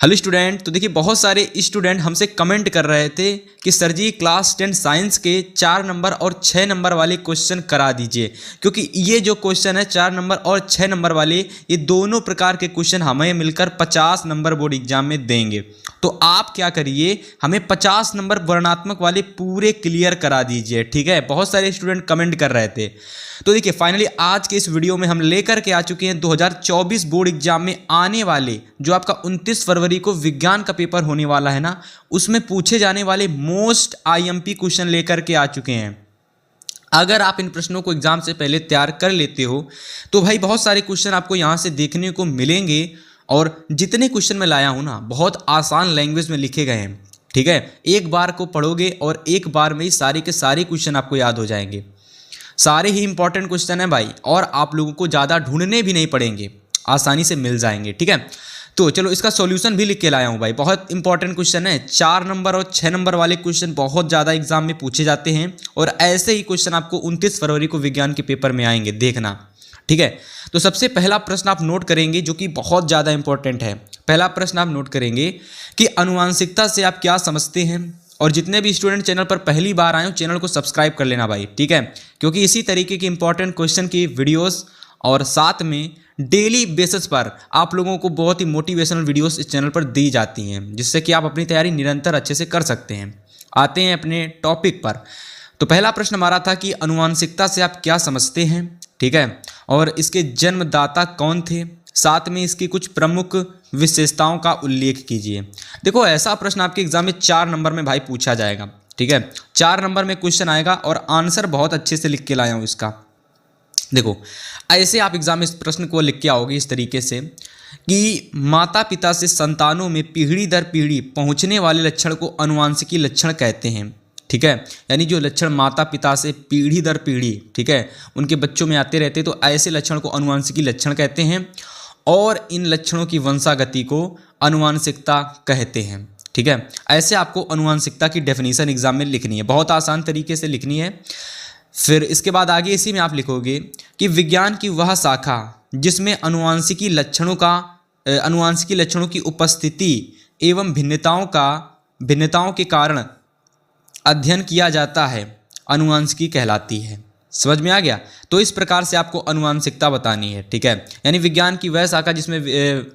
Hello student. तो देखिए बहुत सारे स्टूडेंट हमसे कमेंट कर रहे थे कि सर जी क्लास 10 साइंस के 4 नंबर और 6 नंबर वाले क्वेश्चन करा दीजिए, क्योंकि ये जो क्वेश्चन है 4 नंबर और 6 नंबर वाले, ये दोनों प्रकार के क्वेश्चन हमें मिलकर 50 नंबर बोर्ड एग्जाम में देंगे। तो आप क्या करिए, हमें 50 नंबर वर्णनात्मक वाले पूरे क्लियर करा दीजिए, ठीक है। बहुत सारे स्टूडेंट कमेंट कर रहे थे। तो देखिए फाइनली आज के इस वीडियो में हम लेकर के आ चुके हैं 2024 बोर्ड एग्जाम में आने वाले, जो आपका 29 फरवरी को विज्ञान का पेपर होने वाला है ना, उसमें पूछे जाने वाले मोस्ट आईएमपी क्वेश्चन लेकर के आ चुके हैं। अगर आप इन प्रश्नों को एग्जाम से पहले तैयार कर लेते हो तो भाई बहुत सारे क्वेश्चन आपको यहाँ से देखने को मिलेंगे। और जितने क्वेश्चन मैं लाया हूँ ना, बहुत आसान लैंग्वेज में लिखे गए हैं, ठीक है। एक बार को पढ़ोगे और एक बार में ही सारे के सारे क्वेश्चन आपको याद हो जाएंगे। सारे ही इंपॉर्टेंट क्वेश्चन हैं भाई, और आप लोगों को ज़्यादा ढूंढने भी नहीं पड़ेंगे, आसानी से मिल जाएंगे, ठीक है। तो चलो इसका सॉल्यूशन भी लिख के लाया हूँ भाई। बहुत इंपॉर्टेंट क्वेश्चन है। 4 नंबर और 6 नंबर वाले क्वेश्चन बहुत ज़्यादा एग्जाम में पूछे जाते हैं, और ऐसे ही क्वेश्चन आपको 29 फरवरी को विज्ञान के पेपर में आएंगे, देखना, ठीक है। तो सबसे पहला प्रश्न आप नोट करेंगे जो कि बहुत ज़्यादा इंपॉर्टेंट है। पहला प्रश्न आप नोट करेंगे कि आनुवांशिकता से आप क्या समझते हैं। और जितने भी स्टूडेंट चैनल पर पहली बार आए हो, चैनल को सब्सक्राइब कर लेना भाई, ठीक है, क्योंकि इसी तरीके की इंपॉर्टेंट क्वेश्चन की वीडियोस और साथ में डेली बेसिस पर आप लोगों को बहुत ही मोटिवेशनल वीडियोस इस चैनल पर दी जाती हैं, जिससे कि आप अपनी तैयारी निरंतर अच्छे से कर सकते हैं। आते हैं अपने टॉपिक पर। तो पहला प्रश्न हमारा था कि आनुवांशिकता से आप क्या समझते हैं, ठीक है, और इसके जन्मदाता कौन थे, साथ में इसकी कुछ प्रमुख विशेषताओं का उल्लेख कीजिए। देखो ऐसा प्रश्न आपके एग्जाम में 4 नंबर में भाई पूछा जाएगा, ठीक है। 4 नंबर में क्वेश्चन आएगा और आंसर बहुत अच्छे से लिख के लाया हूँ इसका। देखो ऐसे आप एग्जाम में इस प्रश्न को लिख के आओगे इस तरीके से कि माता पिता से संतानों में पीढ़ी दर पीढ़ी पहुँचने वाले लक्षण को आनुवांशिकी लक्षण कहते हैं, ठीक है। यानी जो लक्षण माता पिता से पीढ़ी दर पीढ़ी, ठीक है, उनके बच्चों में आते रहते, तो ऐसे लक्षण को आनुवांशिकी लक्षण कहते हैं। और इन लक्षणों की वंशागति को आनुवांशिकता कहते हैं, ठीक है। ऐसे आपको आनुवांशिकता की डेफिनेशन एग्जाम में लिखनी है, बहुत आसान तरीके से लिखनी है। फिर इसके बाद आगे इसी में आप लिखोगे कि विज्ञान की वह शाखा जिसमें आनुवांशिकी लक्षणों की उपस्थिति एवं भिन्नताओं के कारण अध्ययन किया जाता है, आनुवांशिकी कहलाती है। समझ में आ गया। तो इस प्रकार से आपको आनुवांशिकता बतानी है, ठीक है। यानी विज्ञान की वह शाखा जिसमें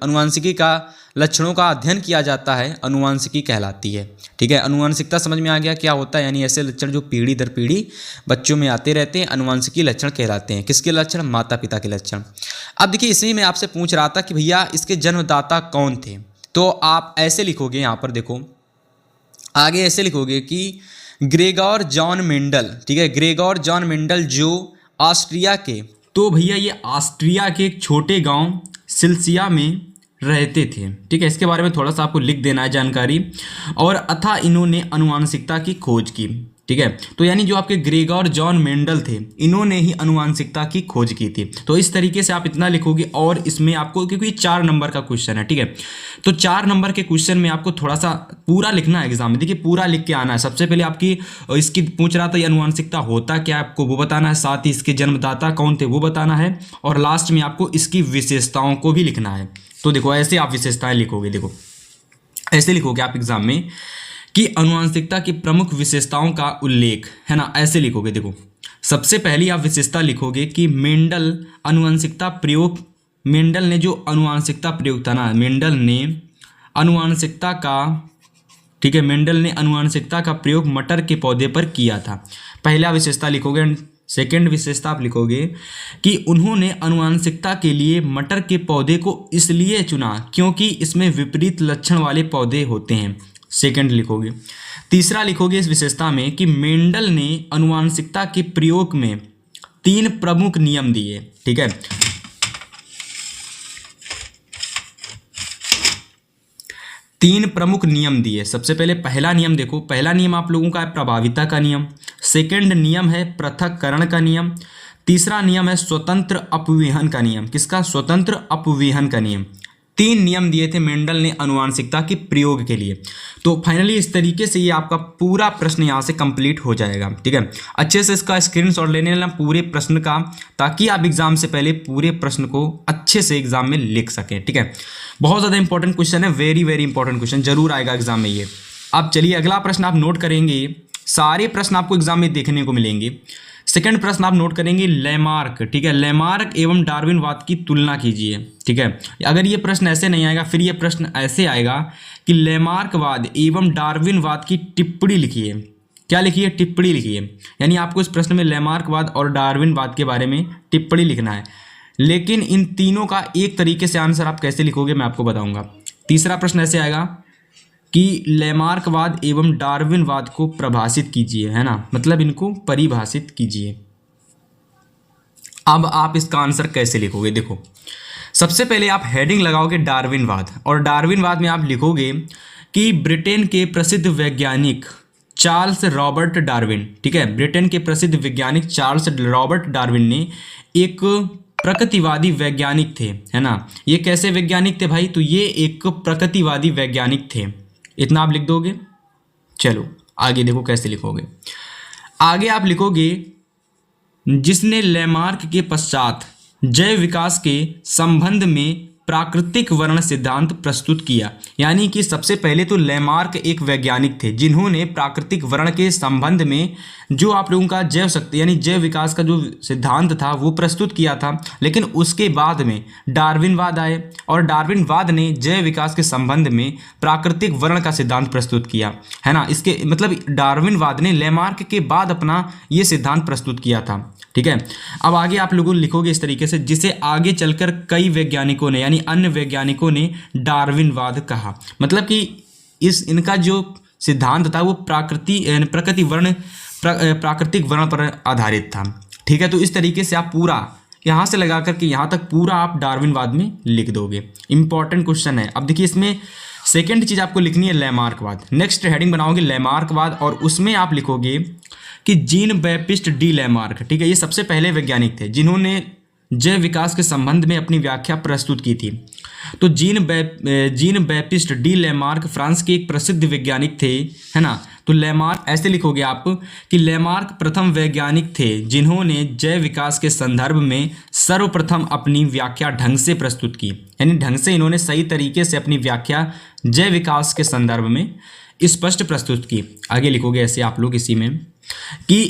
आनुवांशिकी का लक्षणों का अध्ययन किया जाता है, आनुवांशिकी कहलाती है, ठीक है। आनुवांशिकता समझ में आ गया क्या होता है, यानी ऐसे लक्षण जो पीढ़ी दर पीढ़ी बच्चों में आते रहते हैं, आनुवांशिकी लक्षण कहलाते हैं। किसके लक्षण? माता पिता के लक्षण। अब देखिए इसी में आपसे पूछ रहा था कि भैया इसके जन्मदाता कौन थे, तो आप ऐसे लिखोगे, यहाँ पर देखो आगे ऐसे लिखोगे कि ग्रेगोर जॉन मेंडल, ठीक है, ग्रेगोर जॉन मेंडल जो ऑस्ट्रिया के, तो भैया ये ऑस्ट्रिया के एक छोटे गांव सिल्सिया में रहते थे, ठीक है। इसके बारे में थोड़ा सा आपको लिख देना है जानकारी। और अथा इन्होंने आनुवांशिकता की खोज की, ठीक है। तो यानी जो आपके ग्रेगोर जॉन मेंडल थे, इन्होंने ही आनुवांशिकता की खोज की थी। तो इस तरीके से आप इतना लिखोगे। और इसमें आपको, क्योंकि 4 नंबर का क्वेश्चन है, ठीक है, तो 4 नंबर के क्वेश्चन में आपको थोड़ा सा पूरा लिखना है एग्जाम में। देखिए पूरा लिख के आना है। सबसे पहले आपकी इसकी पूछ रहा था ये आनुवांशिकता होता क्या, आपको वो बताना है, साथ ही इसके जन्मदाता कौन थे वो बताना है, और लास्ट में आपको इसकी विशेषताओं को भी लिखना है। तो देखो ऐसे आप विशेषताएं लिखोगे, देखो ऐसे लिखोगे आप एग्जाम में कि आनुवांशिकता की प्रमुख विशेषताओं का उल्लेख, है ना, ऐसे लिखोगे। देखो सबसे पहली आप विशेषता लिखोगे कि मेंडल ने जो आनुवांशिकता प्रयोग था ना, मेंडल ने आनुवांशिकता का प्रयोग मटर के पौधे पर किया था। पहला विशेषता लिखोगे। सेकेंड विशेषता आप लिखोगे कि उन्होंने आनुवांशिकता के लिए मटर के पौधे को इसलिए चुना क्योंकि इसमें विपरीत लक्षण वाले पौधे होते हैं, सेकंड लिखोगे। तीसरा लिखोगे इस विशेषता में कि मेंडल ने आनुवांशिकता के प्रयोग में 3 प्रमुख नियम दिए, ठीक है। 3 प्रमुख नियम दिए। सबसे पहले पहला नियम देखो, पहला नियम आप लोगों का है प्रभाविता का नियम, सेकंड नियम है पृथक्करण का नियम, तीसरा नियम है स्वतंत्र अपव्ययन का नियम। किसका? स्वतंत्र अपव्ययन का नियम। 3 नियम दिए थे मेंडल ने आनुवांशिकता के प्रयोग के लिए। तो फाइनली इस तरीके से ये आपका पूरा प्रश्न यहाँ से कंप्लीट हो जाएगा। ठीक है, अच्छे से इसका स्क्रीनशॉट लेने लेना पूरे प्रश्न का, ताकि आप एग्जाम से पहले पूरे प्रश्न को अच्छे से एग्जाम में लिख सकें। ठीक है, बहुत ज़्यादा इंपॉर्टेंट क्वेश्चन है, वेरी वेरी इंपॉर्टेंट क्वेश्चन, जरूर आएगा एग्जाम में ये। अब चलिए अगला प्रश्न आप नोट करेंगे, सारे प्रश्न आपको एग्जाम में देखने को मिलेंगे। सेकंड प्रश्न आप नोट करेंगे लेमार्क। ठीक है, लेमार्क एवं डार्विनवाद की तुलना कीजिए। ठीक है, अगर ये प्रश्न ऐसे नहीं आएगा, फिर ये प्रश्न ऐसे आएगा कि लेमार्कवाद एवं डार्विनवाद की टिप्पणी लिखिए। क्या लिखिए? टिप्पणी लिखिए। यानी आपको इस प्रश्न में लेमार्कवाद और डार्विनवाद के बारे में टिप्पणी लिखना है। लेकिन इन तीनों का एक तरीके से आंसर आप कैसे लिखोगे मैं आपको बताऊंगा। तीसरा प्रश्न ऐसे आएगा कि लेमार्कवाद एवं डार्विनवाद को परिभाषित कीजिए, है ना, मतलब इनको परिभाषित कीजिए। अब आप इसका आंसर कैसे लिखोगे? देखो, सबसे पहले आप हेडिंग लगाओगे डार्विनवाद, और डार्विनवाद में आप लिखोगे कि ब्रिटेन के प्रसिद्ध वैज्ञानिक चार्ल्स रॉबर्ट डार्विन, ठीक है, ब्रिटेन के प्रसिद्ध वैज्ञानिक चार्ल्स रॉबर्ट डार्विन ने एक प्रकृतिवादी वैज्ञानिक थे, है ना। ये कैसे वैज्ञानिक थे भाई? तो ये एक प्रकृतिवादी वैज्ञानिक थे। इतना आप लिख दोगे। चलो आगे देखो कैसे लिखोगे। आगे आप लिखोगे जिसने लेमार्क के पश्चात जैव विकास के संबंध में प्राकृतिक वर्ण सिद्धांत प्रस्तुत किया। यानी कि सबसे पहले तो लेमार्क एक वैज्ञानिक थे जिन्होंने प्राकृतिक वर्ण के संबंध में जो आप लोगों का जैव शक्ति यानी जैव विकास का जो सिद्धांत था वो प्रस्तुत किया था। लेकिन उसके बाद में डार्विनवाद आए और डार्विनवाद ने जैव विकास के संबंध में प्राकृतिक वर्ण का सिद्धांत प्रस्तुत किया, है ना। इसके मतलब डार्विनवाद ने लेमार्क के बाद अपना ये सिद्धांत प्रस्तुत किया था। ठीक है, अब आगे आप लोगों लिखोगे इस तरीके से, जिसे आगे चलकर कई वैज्ञानिकों ने यानी अन्य वैज्ञानिकों ने डार्विनवाद कहा। मतलब कि इनका जो सिद्धांत था वो प्राकृतिक वर्ण पर आधारित था। ठीक है, तो इस तरीके से आप पूरा यहाँ से लगा करके यहाँ तक पूरा आप डार्विनवाद में लिख दोगे। इंपॉर्टेंट क्वेश्चन है। अब देखिए इसमें सेकेंड चीज आपको लिखनी है लेमार्कवाद। नेक्स्ट हेडिंग बनाओगे लेमार्कवाद और उसमें आप लिखोगे कि जीन बैप्टिस्ट डी लेमार्क, ठीक है, ये सबसे पहले वैज्ञानिक थे जिन्होंने जैव विकास के संबंध में अपनी व्याख्या प्रस्तुत की थी। तो Jean Baptiste D Lamarck France के एक प्रसिद्ध वैज्ञानिक थे, है ना। तो लेमार्क ऐसे लिखोगे आप कि लेमार्क प्रथम वैज्ञानिक थे जिन्होंने जैव विकास के संदर्भ में सर्वप्रथम अपनी व्याख्या ढंग से प्रस्तुत की। यानी ढंग से इन्होंने सही तरीके से अपनी व्याख्या जैव विकास के संदर्भ में स्पष्ट प्रस्तुत की। आगे लिखोगे ऐसे आप लोग इसी में कि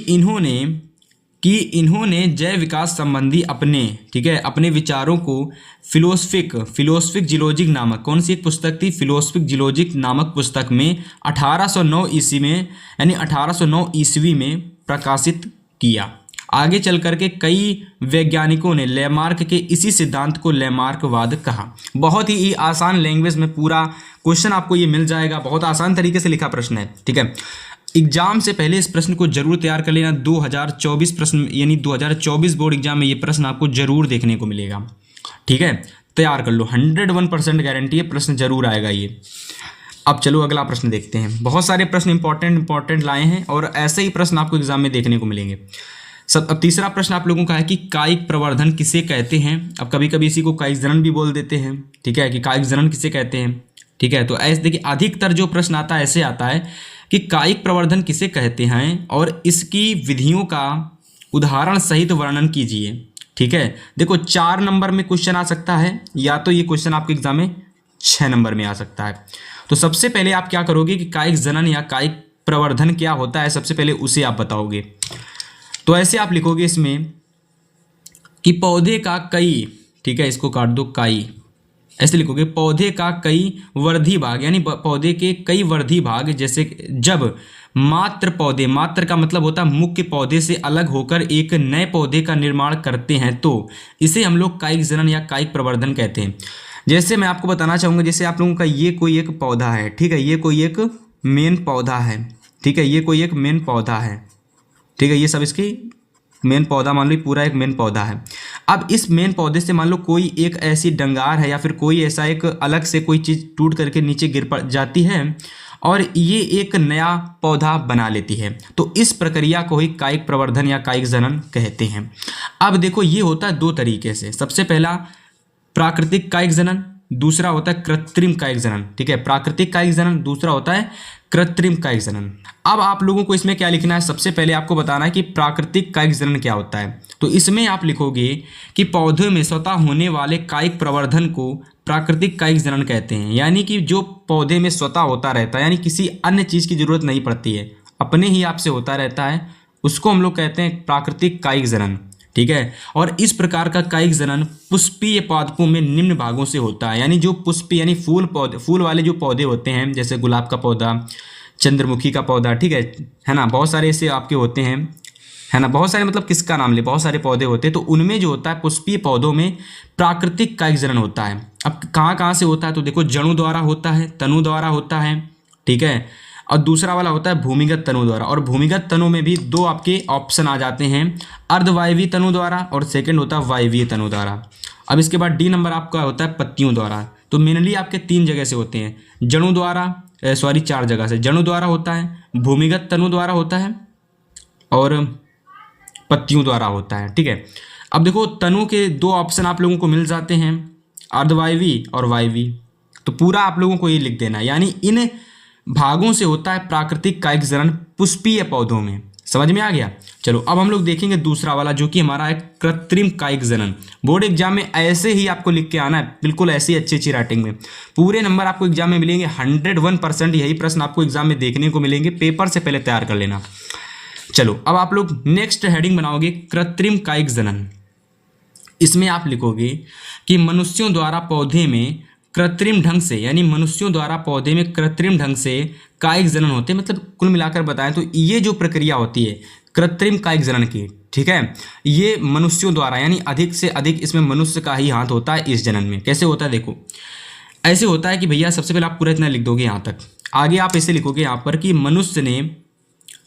इन्होंने जैव विकास संबंधी अपने विचारों को फिलोसफिक जियोलॉजिक नामक कौन सी एक पुस्तक थी? फिलोसफिक जियोलॉजिक नामक पुस्तक में 1809 ईस्वी में प्रकाशित किया। आगे चल करके कई वैज्ञानिकों ने लेमार्क के इसी सिद्धांत को लेमार्कवाद कहा। बहुत ही आसान लैंग्वेज में पूरा क्वेश्चन आपको ये मिल जाएगा। बहुत आसान तरीके से लिखा प्रश्न है। ठीक है, एग्जाम से पहले इस प्रश्न को जरूर तैयार कर लेना। 2024 प्रश्न यानी 2024 बोर्ड एग्जाम में ये प्रश्न आपको जरूर देखने को मिलेगा। ठीक है, तैयार कर लो, 101% गारंटी है, प्रश्न जरूर आएगा ये। अब चलो अगला प्रश्न देखते हैं। बहुत सारे प्रश्न इंपॉर्टेंट लाए हैं और ऐसे ही प्रश्न आपको एग्जाम में देखने को मिलेंगे। अब तीसरा प्रश्न आप लोगों का है कि कायिक प्रवर्धन किसे कहते हैं? अब कभी कभी इसी को कायिक जनन भी बोल देते हैं। ठीक है, कि कायिक जनन किसे कहते हैं। ठीक है, तो ऐसे देखिए अधिकतर जो प्रश्न आता है ऐसे आता है कि कायिक प्रवर्धन किसे कहते हैं और इसकी विधियों का उदाहरण सहित वर्णन कीजिए। ठीक है, देखो 4 नंबर में क्वेश्चन आ सकता है या तो ये क्वेश्चन आपके एग्जाम में 6 नंबर में आ सकता है। तो सबसे पहले आप क्या करोगे कि कायिक जनन या कायिक प्रवर्धन क्या होता है, सबसे पहले उसे आप बताओगे। तो ऐसे आप लिखोगे इसमें कि पौधे का कई, ठीक है, इसको काट दो, काई, ऐसे लिखोगे पौधे का कई वर्धी भाग यानी पौधे के कई वर्धी भाग, जैसे जब मात्र का मतलब होता है मुख्य पौधे से अलग होकर एक नए पौधे का निर्माण करते हैं, तो इसे हम लोग कायिक जनन या कायिक प्रवर्धन कहते हैं। जैसे मैं आपको बताना चाहूँगा, जैसे आप लोगों का ये कोई एक पौधा है, ठीक है, ये कोई एक मेन पौधा है, ठीक है, ये कोई एक मेन पौधा है, ठीक है, ये सब इसकी मेन पौधा मान लो, पूरा एक मेन पौधा है। अब इस मेन पौधे से मान लो कोई एक ऐसी डंगार है या फिर कोई ऐसा एक अलग से कोई चीज़ टूट करके नीचे गिर पड़ जाती है और ये एक नया पौधा बना लेती है, तो इस प्रक्रिया को ही कायिक प्रवर्धन या कायिक जनन कहते हैं। अब देखो ये होता है 2 तरीके से। सबसे पहला प्राकृतिक कायिक जनन दूसरा होता है कृत्रिम कायिक जनन। ठीक है, प्राकृतिक कायिक जनन, दूसरा होता है कृत्रिम कायिक जनन। अब आप लोगों को इसमें क्या लिखना है, सबसे पहले आपको बताना है कि प्राकृतिक कायिक जनन क्या होता है। तो इसमें आप लिखोगे कि पौधे में स्वतः होने वाले कायिक प्रवर्धन को प्राकृतिक कायिक जनन कहते हैं। यानी कि जो पौधे में स्वतः होता रहता है, यानी किसी अन्य चीज़ की जरूरत नहीं पड़ती है, अपने ही आप से होता रहता है, उसको हम लोग कहते हैं प्राकृतिक कायिक जनन। ठीक है, और इस प्रकार का कायिक जनन पुष्पीय पादपों में निम्न भागों से होता है। यानी जो पुष्पीय यानी फूल पौधे, फूल वाले जो पौधे होते हैं, जैसे गुलाब का पौधा, चंद्रमुखी का पौधा, ठीक है ना, बहुत सारे ऐसे आपके होते हैं, है ना, बहुत सारे, मतलब किसका नाम ले, बहुत सारे पौधे होते हैं। तो उनमें जो होता है पुष्पीय पौधों में प्राकृतिक कायिक जनन होता है। अब कहाँ कहाँ से होता है, तो देखो जड़ों द्वारा होता है, तनु द्वारा होता है, ठीक है, और दूसरा वाला होता है भूमिगत तनु द्वारा। और भूमिगत तनु में भी दो आपके ऑप्शन आ जाते हैं, अर्धवायवीय तनु द्वारा और सेकंड होता है वायवीय तनु द्वारा। अब इसके बाद डी नंबर आपका होता है पत्तियों द्वारा। तो मेनली आपके 3 जगह से होते हैं, जड़ों द्वारा, 4 जगह से, जड़ों द्वारा होता है, भूमिगत तनु द्वारा होता है और पत्तियों द्वारा होता है। ठीक है, अब देखो तनु के 2 ऑप्शन आप लोगों को मिल जाते हैं, अर्धवायवीय और वायवीय। तो पूरा आप लोगों को ये लिख देना है, यानी इन भागों से होता है प्राकृतिक कायिक जनन पुष्पीय पौधों में। समझ में आ गया। चलो अब हम लोग देखेंगे दूसरा वाला, जो कि हमारा है कृत्रिम कायिक जनन। बोर्ड एग्जाम में ऐसे ही आपको लिख के आना है, बिल्कुल ऐसी अच्छी राइटिंग में, पूरे नंबर आपको एग्जाम में मिलेंगे। 101% यही प्रश्न आपको एग्जाम में देखने को मिलेंगे, पेपर से पहले तैयार कर लेना। चलो अब आप लोग नेक्स्ट हेडिंग बनाओगे कृत्रिम कायिक जनन। इसमें आप लिखोगे कि मनुष्यों द्वारा पौधे में कृत्रिम ढंग से, यानी मनुष्यों द्वारा पौधे में कृत्रिम ढंग से कायिक जनन होते हैं। मतलब कुल मिलाकर बताएं तो ये जो प्रक्रिया होती है कृत्रिम कायिक जनन की, ठीक है, ये मनुष्यों द्वारा, यानी अधिक से अधिक इसमें मनुष्य का ही हाथ होता है इस जनन में। कैसे होता है देखो, ऐसे होता है कि भैया सबसे पहले आप पूरा इतना लिख दोगे यहाँ तक, आगे आप ऐसे लिखोगे यहाँ पर कि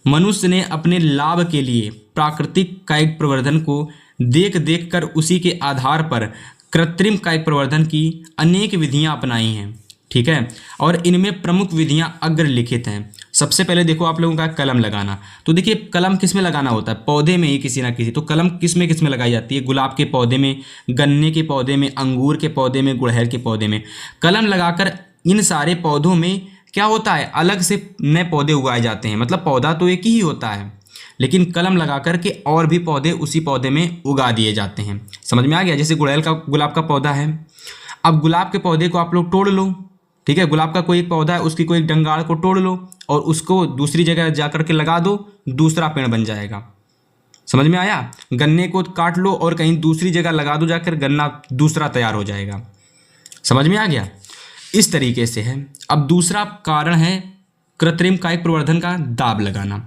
मनुष्य ने अपने लाभ के लिए प्राकृतिक कायिक प्रवर्धन को देख देख कर उसी के आधार पर कृत्रिम कायिक प्रवर्धन की अनेक विधियां अपनाई हैं। ठीक है, और इनमें प्रमुख विधियां अग्रलिखित हैं। सबसे पहले देखो आप लोगों का कलम लगाना। तो देखिए कलम किस में लगाना होता है, पौधे में ही किसी ना किसी। तो कलम किस में लगाई जाती है, गुलाब के पौधे में, गन्ने के पौधे में, अंगूर के पौधे में, गुड़हल के पौधे में। कलम लगाकर इन सारे पौधों में क्या होता है, अलग से नए पौधे उगाए जाते हैं। मतलब पौधा तो एक ही होता है, लेकिन कलम लगा करके और भी पौधे उसी पौधे में उगा दिए जाते हैं। समझ में आ गया। जैसे गुलाब का पौधा है, अब गुलाब के पौधे को आप लोग तोड़ लो, ठीक है, गुलाब का कोई एक पौधा है, उसकी कोई एक डंगाड़ को तोड़ लो और उसको दूसरी जगह जा करके लगा दो, दूसरा पेड़ बन जाएगा। समझ में आया। गन्ने को काट लो और कहीं दूसरी जगह लगा दो जाकर, गन्ना दूसरा तैयार हो जाएगा। समझ में आ गया। इस तरीके से है। अब दूसरा कारण है कृत्रिम कायिक प्रवर्धन का दाब लगाना।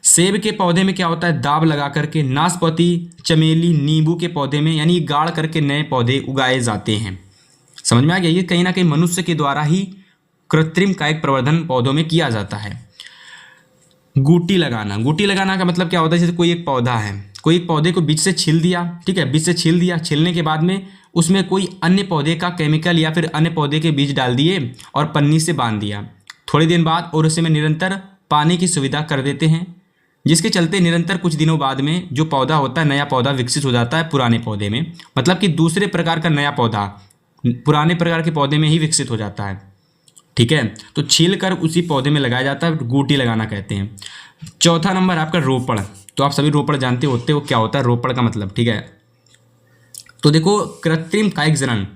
सेब के पौधे में क्या होता है, दाब लगा करके, नाशपाती, चमेली, नींबू के पौधे में, यानी गाड़ करके नए पौधे उगाए जाते हैं। समझ में आ गया। ये कहीं ना कहीं मनुष्य के द्वारा ही कृत्रिम कायिक प्रवर्धन पौधों में किया जाता है। गूटी लगाना का मतलब क्या होता है, जैसे कोई एक पौधा है, कोई एक पौधे को बीच से छील दिया, ठीक है, बीच से छील दिया, छीलने के बाद में उसमें कोई अन्य पौधे का केमिकल या फिर अन्य पौधे के बीज डाल दिए और पन्नी से बांध दिया थोड़े दिन बाद, और उसमें निरंतर पानी की सुविधा कर देते हैं, जिसके चलते निरंतर कुछ दिनों बाद में जो पौधा होता है, नया पौधा विकसित हो जाता है पुराने पौधे में। मतलब कि दूसरे प्रकार का नया पौधा पुराने प्रकार के पौधे में ही विकसित हो जाता है। ठीक है, तो छील कर उसी पौधे में लगाया जाता है, गूटी लगाना कहते हैं। चौथा नंबर आपका रोपण। तो आप सभी रोपण जानते होते हो क्या होता है रोपण का मतलब, ठीक है। तो देखो कृत्रिम कायिक जनन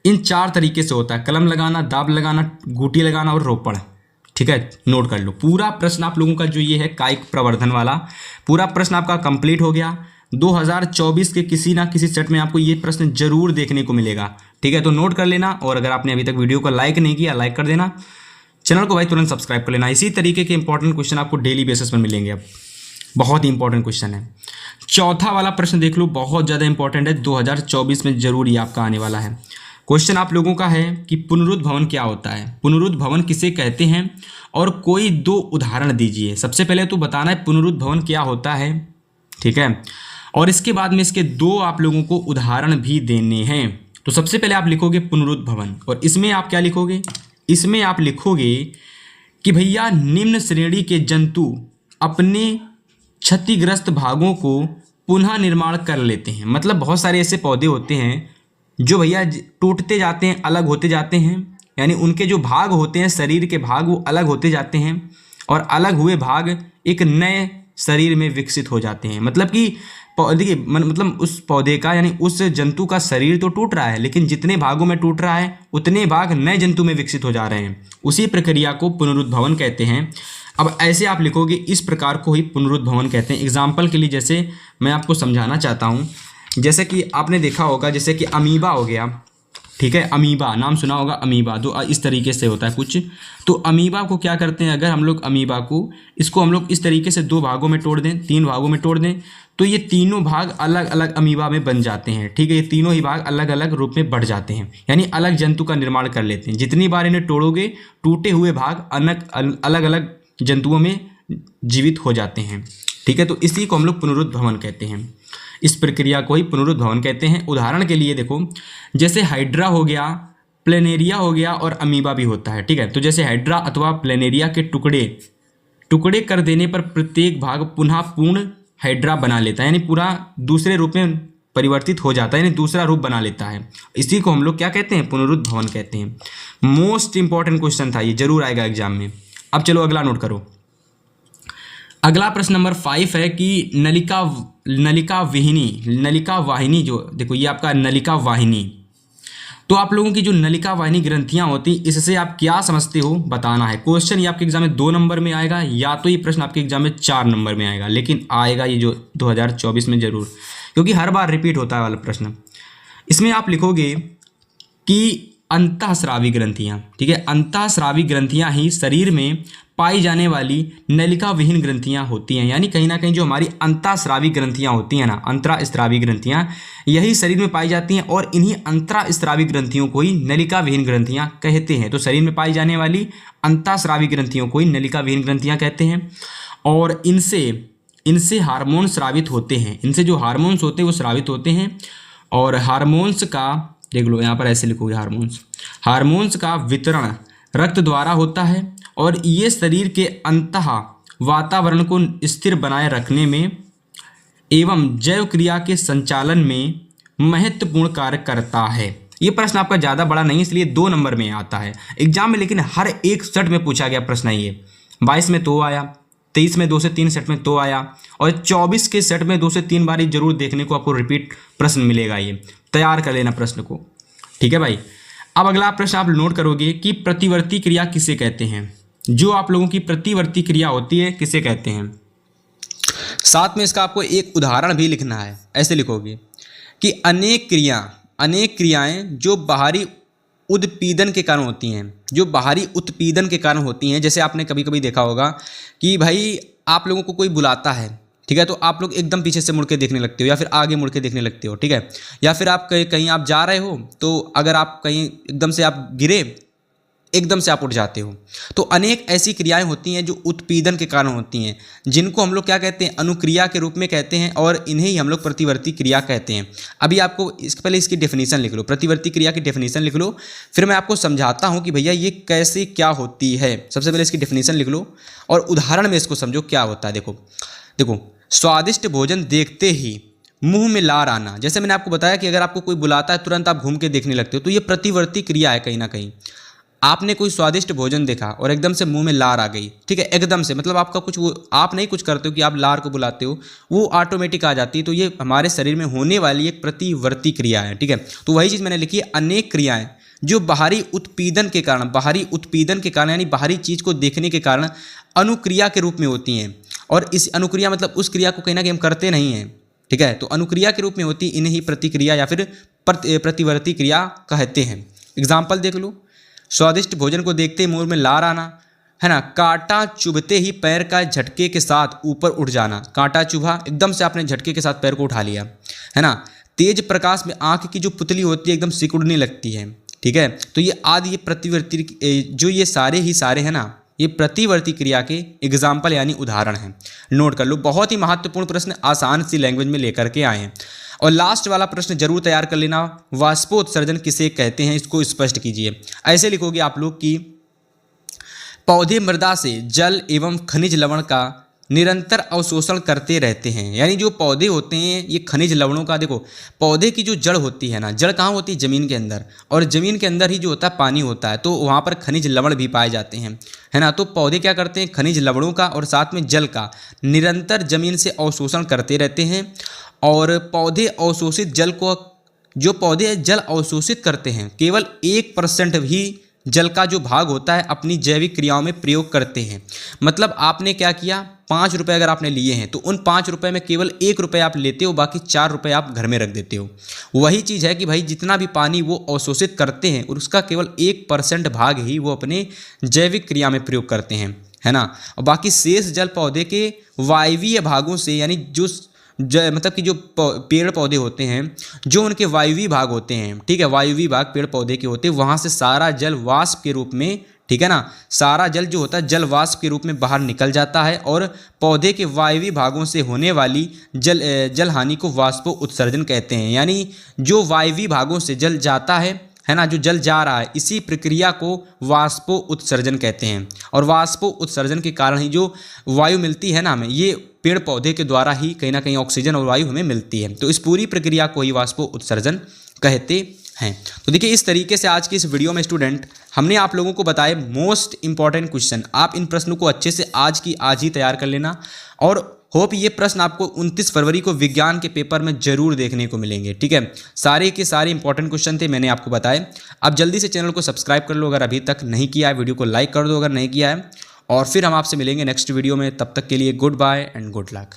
इन 4 तरीके से होता है, कलम लगाना, दाब लगाना, गूटी लगाना और रोपण। ठीक है, नोट कर लो। पूरा प्रश्न आप लोगों का जो ये है कायिक प्रवर्धन वाला, पूरा प्रश्न आपका कंप्लीट हो गया। 2024 के किसी ना किसी सेट में आपको ये प्रश्न जरूर देखने को मिलेगा। ठीक है, तो नोट कर लेना। और अगर आपने अभी तक वीडियो को लाइक नहीं किया, लाइक कर देना, चैनल को भाई तुरंत सब्सक्राइब कर लेना। इसी तरीके के इंपॉर्टेंट क्वेश्चन आपको डेली बेसिस पर मिलेंगे। अब बहुत ही इंपॉर्टेंट क्वेश्चन है। चौथा वाला प्रश्न देख लो, बहुत ज़्यादा इंपॉर्टेंट है, 2024 में जरूर ये आपका आने वाला है। क्वेश्चन आप लोगों का है कि पुनरुद्भवन क्या होता है, पुनरुद्भवन किसे कहते हैं, और कोई 2 उदाहरण दीजिए। सबसे पहले तो बताना है पुनरुद्भवन क्या होता है, ठीक है, और इसके बाद में इसके 2 आप लोगों को उदाहरण भी देने हैं। तो सबसे पहले आप लिखोगे पुनरुद्भवन, और इसमें आप क्या लिखोगे, इसमें आप लिखोगे कि भैया निम्न श्रेणी के जंतु अपने क्षतिग्रस्त भागों को पुनः निर्माण कर लेते हैं। मतलब बहुत सारे ऐसे पौधे होते हैं जो भैया टूटते जाते हैं, अलग होते जाते हैं, यानी उनके जो भाग होते हैं शरीर के भाग वो अलग होते जाते हैं और अलग हुए भाग एक नए शरीर में विकसित हो जाते हैं। मतलब कि देखिए मतलब उस पौधे का यानी उस जंतु का शरीर तो टूट रहा है, लेकिन जितने भागों में टूट रहा है उतने भाग नए जंतु में विकसित हो जा रहे हैं। उसी प्रक्रिया को पुनरुद्भवन कहते हैं। अब ऐसे आप लिखोगे, इस प्रकार को ही पुनरुद्भवन कहते हैं। एग्जाम्पल के लिए जैसे मैं आपको समझाना चाहता हूँ, जैसे कि आपने देखा होगा जैसे कि अमीबा हो गया, ठीक है, अमीबा नाम सुना होगा, अमीबा तो इस तरीके से होता है कुछ। तो अमीबा को क्या करते हैं, अगर हम लोग अमीबा को इसको हम लोग इस तरीके से 2 भागों में तोड़ दें, 3 भागों में तोड़ दें, तो ये तीनों भाग अलग अलग अमीबा में बन जाते हैं। ठीक है, ये तीनों ही भाग अलग अलग रूप में बढ़ जाते हैं, यानी अलग जंतु का निर्माण कर लेते हैं। जितनी बार इन्हें तोड़ोगे टूटे हुए भाग अलग अलग जंतुओं में जीवित हो जाते हैं। ठीक है, तो इसी को हम लोग पुनरुद्भवन कहते हैं। इस प्रक्रिया को ही पुनरुद्भवन कहते हैं। उदाहरण के लिए देखो, जैसे हाइड्रा हो गया, प्लेनेरिया हो गया और अमीबा भी होता है। ठीक है, तो जैसे हाइड्रा अथवा प्लेनेरिया के टुकड़े कर देने पर प्रत्येक भाग पुनः पूर्ण हाइड्रा बना लेता है, यानी पूरा दूसरे रूप में परिवर्तित हो जाता है, यानी दूसरा रूप बना लेता है। इसी को हम लोग क्या कहते हैं, पुनरुद्भवन कहते हैं। मोस्ट इंपॉर्टेंट क्वेश्चन था ये, जरूर आएगा एग्जाम में। अब चलो अगला नोट करो। अगला प्रश्न नंबर 5 है कि नलिका वाहिनी, जो देखो ये आपका नलिका वाहिनी, तो आप लोगों की जो नलिका वाहिनी ग्रंथियां होती, इससे आप क्या समझते हो बताना है। क्वेश्चन ये आपके एग्जाम में 2 नंबर में आएगा, या तो ये प्रश्न आपके एग्जाम में 4 नंबर में आएगा, लेकिन आएगा ये जो 2024 में जरूर, क्योंकि हर बार रिपीट होता है वाला प्रश्न। इसमें आप लिखोगे कि अंतःस्रावी ग्रंथियां, ठीक है, अंतःस्रावी ग्रंथियां ही शरीर में पाई जाने वाली नलिका विहीन ग्रंथियां होती हैं। यानी कहीं ना कहीं जो हमारी अंतःस्रावी ग्रंथियां होती हैं ना, अंतःस्रावी ग्रंथियां, यही शरीर में पाई जाती हैं और इन्हीं अंतःस्रावी ग्रंथियों को ही नलिका विहीन ग्रंथियां कहते हैं। तो शरीर में पाई जाने वाली अंतःस्रावी ग्रंथियों को ही नलिका विहीन ग्रंथियां कहते हैं। और इनसे हार्मोन स्रावित होते हैं, इनसे जो हार्मोन्स होते हैं वो स्रावित होते हैं। और हार्मोन्स का देख लो, यहाँ पर ऐसे लिखोगे, हार्मोन्स का वितरण रक्त द्वारा होता है और ये शरीर के अंतः वातावरण को स्थिर बनाए रखने में एवं जैव क्रिया के संचालन में महत्वपूर्ण कार्य करता है। ये प्रश्न आपका ज़्यादा बड़ा नहीं, इसलिए 2 नंबर में आता है एग्जाम में, लेकिन हर एक सेट में पूछा गया प्रश्न है ये। 22 में 2 आया, 23 में 2 से 3 सेट में 2 आया, और 24 के सेट में 2 से 3 बार जरूर देखने को आपको रिपीट प्रश्न मिलेगा। ये तैयार कर लेना प्रश्न को, ठीक है भाई। अब अगला प्रश्न आप नोट करोगे कि प्रतिवर्ती क्रिया किसे कहते हैं। जो आप लोगों की प्रतिवर्ती क्रिया होती है किसे कहते हैं। साथ में इसका आपको एक उदाहरण भी लिखना है। ऐसे लिखोगे कि अनेक क्रियाएं जो बाहरी उत्पीड़न के कारण होती हैं, जो बाहरी उत्पीड़न के कारण होती हैं। जैसे आपने कभी कभी देखा होगा कि भाई आप लोगों को कोई बुलाता है, ठीक है, तो आप लोग एकदम पीछे से मुड़ के देखने लगते हो या फिर आगे मुड़ के देखने लगते हो, ठीक है। या फिर आप कहीं आप जा रहे हो, तो अगर आप कहीं एकदम से आप गिरे, एकदम से आप उठ जाते हो। तो अनेक ऐसी क्रियाएं होती हैं जो उत्पीड़न के कारण होती हैं, जिनको हम लोग क्या कहते हैं, अनुक्रिया के रूप में कहते हैं, और इन्हें ही हम लोग प्रतिवर्ती क्रिया कहते हैं। अभी आपको इसके पहले इसकी डेफिनेशन लिख लो, प्रतिवर्ती क्रिया की डेफिनेशन लिख लो, फिर मैं आपको समझाता हूं कि भैया ये कैसे क्या होती है। सबसे पहले इसकी डेफिनेशन लिख लो और उदाहरण में इसको समझो क्या होता है। देखो, स्वादिष्ट भोजन देखते ही मुंह में लार आना। जैसे मैंने आपको बताया कि अगर आपको कोई बुलाता है तुरंत आप घूम के देखने लगते हो, तो ये प्रतिवर्ती क्रिया है। कहीं ना कहीं आपने कोई स्वादिष्ट भोजन देखा और एकदम से मुंह में लार आ गई, ठीक है, एकदम से, मतलब आपका कुछ वो आप नहीं कुछ करते हो कि आप लार को बुलाते हो, वो ऑटोमेटिक आ जाती है। तो ये हमारे शरीर में होने वाली एक प्रतिवर्ती क्रिया है, ठीक है। तो वही चीज़ मैंने लिखी है, अनेक क्रियाएं जो बाहरी उत्पीड़न के कारण यानी बाहरी चीज़ को देखने के कारण अनुक्रिया के रूप में होती हैं। और इस अनुक्रिया मतलब उस क्रिया को कहीं ना कहीं हम करते नहीं हैं, ठीक है, तो अनुक्रिया के रूप में होती, इन्हें ही प्रतिक्रिया या फिर प्रतिवर्ती क्रिया कहते हैं। एग्जाम्पल देख लो, स्वादिष्ट भोजन को देखते ही मुंह में लार आना, है ना। कांटा चुभते ही पैर का झटके के साथ ऊपर उठ जाना, कांटा चुभा, एकदम से आपने झटके के साथ पैर को उठा लिया, है ना। तेज प्रकाश में आंख की जो पुतली होती है एकदम सिकुड़ने लगती है, ठीक है। तो ये आदि ये प्रतिवर्ती जो ये सारे हैं ना, ये प्रतिवर्ती क्रिया के एग्जाम्पल यानी उदाहरण हैं। नोट कर लो, बहुत ही महत्वपूर्ण प्रश्न, आसान सी लैंग्वेज में लेकर के आए हैं। और लास्ट वाला प्रश्न जरूर तैयार कर लेना, वाष्पोत्सर्जन किसे कहते हैं, इसको स्पष्ट कीजिए। ऐसे लिखोगे आप लोग कि पौधे मृदा से जल एवं खनिज लवण का निरंतर अवशोषण करते रहते हैं। यानी जो पौधे होते हैं ये खनिज लवणों का, देखो पौधे की जो जड़ होती है ना, जड़ कहाँ होती है, ज़मीन के अंदर, और ज़मीन के अंदर ही जो होता है पानी होता है, तो वहाँ पर खनिज लवण भी पाए जाते हैं, है ना। तो पौधे क्या करते हैं, खनिज लवणों का और साथ में जल का निरंतर ज़मीन से अवशोषण करते रहते हैं। और पौधे अवशोषित जल को, जो पौधे जल अवशोषित करते हैं, केवल 1% भी जल का जो भाग होता है अपनी जैविक क्रियाओं में प्रयोग करते हैं। मतलब आपने क्या किया, 5 रुपये अगर आपने लिए हैं तो उन 5 रुपये में केवल 1 रुपये आप लेते हो, बाकी 4 रुपये आप घर में रख देते हो। वही चीज़ है कि भाई जितना भी पानी वो अवशोषित करते हैं और उसका केवल 1% भाग ही वो अपने जैविक क्रिया में प्रयोग करते हैं, है ना। और बाकी शेष जल पौधे के वायवीय भागों से, यानी जो मतलब कि जो पेड़ पौधे होते हैं, जो उनके वायवीय भाग होते हैं, ठीक है, वायवीय भाग पेड़ पौधे के होते हैं, वहाँ से सारा जल वाष्प के रूप में, ठीक है ना, सारा जल जो होता है जल वाष्प के रूप में बाहर निकल जाता है। और पौधे के वायवीय भागों से होने वाली जल हानि को वाष्पो उत्सर्जन कहते हैं। यानी जो वायवीय भागों से जल जाता है ना, जो जल जा रहा है, इसी प्रक्रिया को वाष्पो उत्सर्जन कहते हैं। और वाष्पो उत्सर्जन के कारण ही जो वायु मिलती है ना हमें, ये पेड़ पौधे के द्वारा ही कहीं ना कहीं ऑक्सीजन और वायु हमें मिलती है। तो इस पूरी प्रक्रिया को ही वाष्पो उत्सर्जन कहते हैं। तो देखिए इस तरीके से आज की इस वीडियो में स्टूडेंट हमने आप लोगों को बताए मोस्ट इंपॉर्टेंट क्वेश्चन। आप इन प्रश्नों को अच्छे से आज की आज ही तैयार कर लेना, और होप ये प्रश्न आपको 29 फरवरी को विज्ञान के पेपर में जरूर देखने को मिलेंगे, ठीक है। सारे के सारे इंपॉर्टेंट क्वेश्चन थे, मैंने आपको बताए। अब जल्दी से चैनल को सब्सक्राइब कर लो अगर अभी तक नहीं किया है, वीडियो को लाइक कर दो अगर नहीं किया है, और फिर हम आपसे मिलेंगे नेक्स्ट वीडियो में। तब तक के लिए goodbye and good luck.